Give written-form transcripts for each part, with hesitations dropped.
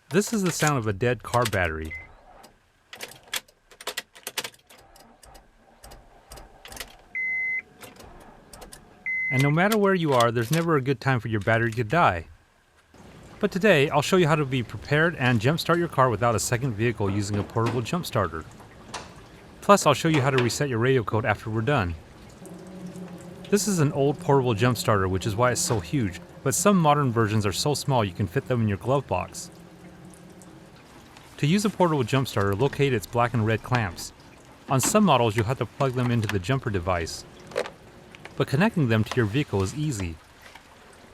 This is the sound of a dead car battery. And no matter where you are, there's never a good time for your battery to die. But today, I'll show you how to be prepared and jumpstart your car without a second vehicle using a portable jump starter. Plus, I'll show you how to reset your radio code after we're done. This is an old portable jump starter, which is why it's so huge, but some modern versions are so small you can fit them in your glove box. To use a portable jump starter, locate its black and red clamps. On some models, you'll have to plug them into the jumper device, but connecting them to your vehicle is easy.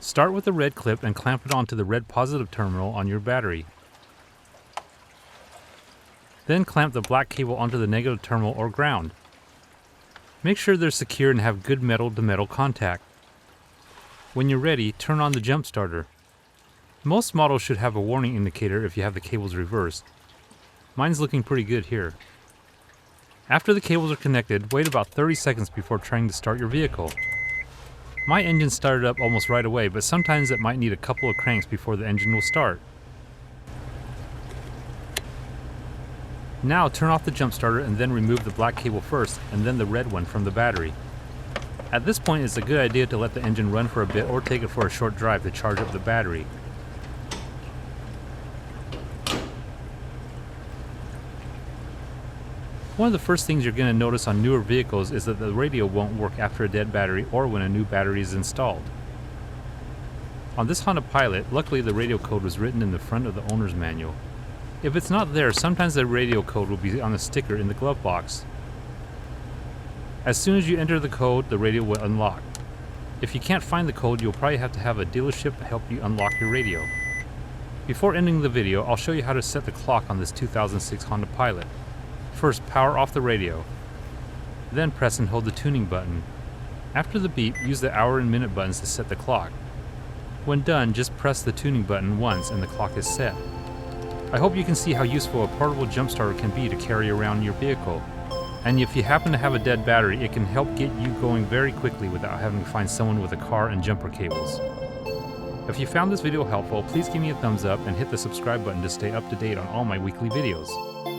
Start with the red clip and clamp it onto the red positive terminal on your battery. Then clamp the black cable onto the negative terminal or ground. Make sure they're secure and have good metal-to-metal contact. When you're ready, turn on the jump starter. Most models should have a warning indicator if you have the cables reversed. Mine's looking pretty good here. After the cables are connected, wait about 30 seconds before trying to start your vehicle. My engine started up almost right away, but sometimes it might need a couple of cranks before the engine will start. Now turn off the jump starter and then remove the black cable first and then the red one from the battery. At this point, it's a good idea to let the engine run for a bit or take it for a short drive to charge up the battery. One of the first things you're going to notice on newer vehicles is that the radio won't work after a dead battery or when a new battery is installed. On this Honda Pilot, luckily the radio code was written in the front of the owner's manual. If it's not there, sometimes the radio code will be on a sticker in the glove box. As soon as you enter the code, the radio will unlock. If you can't find the code, you'll probably have to have a dealership help you unlock your radio. Before ending the video, I'll show you how to set the clock on this 2006 Honda Pilot. First, power off the radio. Then press and hold the tuning button. After the beep, use the hour and minute buttons to set the clock. When done, just press the tuning button once and the clock is set. I hope you can see how useful a portable jump starter can be to carry around in your vehicle. And if you happen to have a dead battery, it can help get you going very quickly without having to find someone with a car and jumper cables. If you found this video helpful, please give me a thumbs up and hit the subscribe button to stay up to date on all my weekly videos.